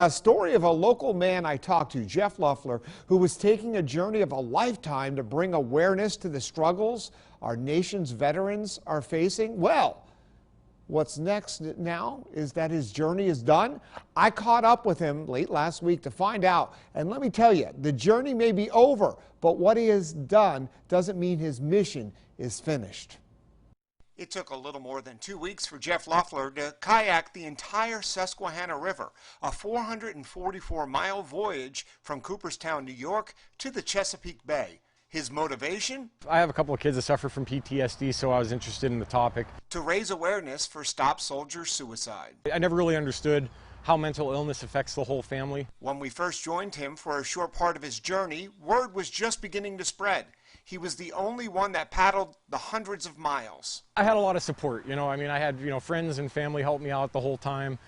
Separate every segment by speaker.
Speaker 1: A story of a local man I talked to, Jeff Loeffler, who was taking a journey of a lifetime to bring awareness to the struggles our nation's veterans are facing. Well, what's next now is that his journey is done. I caught up with him late last week to find out. And let me tell you, the journey may be over, but what he has done doesn't mean his mission is finished. It took a little more than 2 weeks for Jeff Loeffler to kayak the entire Susquehanna River, a 444-mile voyage from Cooperstown, New York to the Chesapeake Bay. His motivation?
Speaker 2: I have a couple of kids that suffer from PTSD, so I was interested in the topic.
Speaker 1: To raise awareness for Stop Soldier Suicide.
Speaker 2: I never really understood how mental illness affects the whole family.
Speaker 1: When we first joined him for a short part of his journey, word was just beginning to spread. He was the only one that paddled the hundreds of miles.
Speaker 2: I had a lot of support, I had, friends and family help me out the whole time.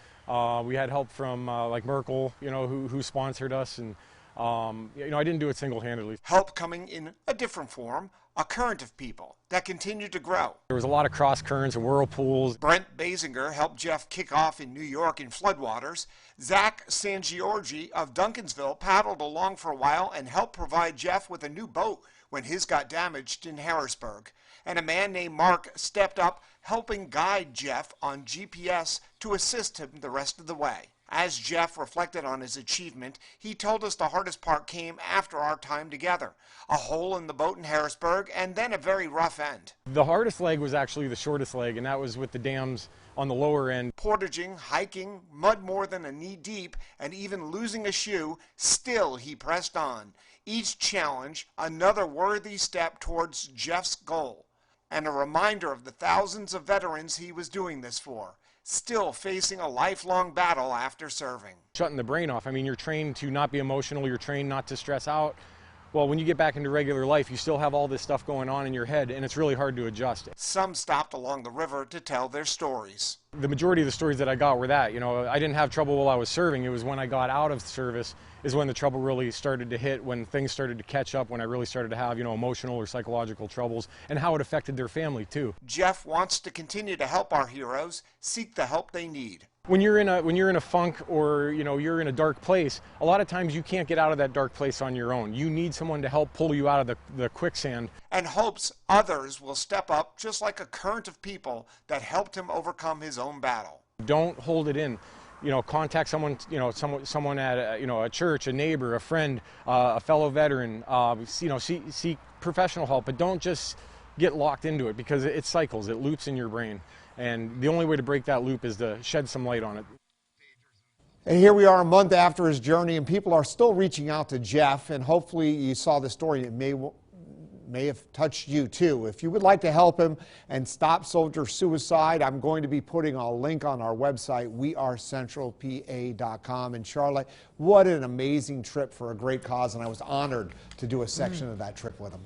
Speaker 2: We had help from like Merkel, who sponsored us, and I didn't do it single-handedly.
Speaker 1: Help coming in a different form, a current of people that continued to grow.
Speaker 2: There was a lot of cross currents and whirlpools.
Speaker 1: Brent Basinger helped Jeff kick off in New York in floodwaters. Zach Sangiorgi of Duncansville paddled along for a while and helped provide Jeff with a new boat when his got damaged in Harrisburg. And a man named Mark stepped up, helping guide Jeff on GPS to assist him the rest of the way. As Jeff reflected on his achievement, he told us the hardest part came after our time together. A hole in the boat in Harrisburg, and then a very rough end.
Speaker 2: The hardest leg was actually the shortest leg, and that was with the dams on the lower end.
Speaker 1: Portaging, hiking, mud more than a knee deep, and even losing a shoe, still he pressed on. Each challenge, another worthy step towards Jeff's goal, and a reminder of the thousands of veterans he was doing this for, still facing a lifelong battle after serving.
Speaker 2: Shutting the brain off. You're trained to not be emotional, you're trained not to stress out. Well, when you get back into regular life, you still have all this stuff going on in your head, and it's really hard to adjust.
Speaker 1: Some stopped along the river to tell their stories.
Speaker 2: The majority of the stories that I got were that, I didn't have trouble while I was serving. It was when I got out of service is when the trouble really started to hit, when things started to catch up, when I really started to have, emotional or psychological troubles, and how it affected their family too.
Speaker 1: Jeff wants to continue to help our heroes seek the help they need.
Speaker 2: When you're in a funk, or you're in a dark place, a lot of times you can't get out of that dark place on your own. You need someone to help pull you out of the quicksand. And
Speaker 1: hopes others will step up, just like a current of people that helped him overcome his own battle.
Speaker 2: Don't hold it in. Contact someone, someone at a church, a neighbor, a friend, a fellow veteran. Seek professional help, but don't just get locked into it, because it cycles, it loops in your brain. And the only way to break that loop is to shed some light on it.
Speaker 1: And here we are a month after his journey, and people are still reaching out to Jeff, and hopefully you saw the story. It may have touched you too. If you would like to help him and stop soldier suicide, I'm going to be putting a link on our website, wearecentralpa.com. And Charlotte, what an amazing trip for a great cause, and I was honored to do a section of that trip with him.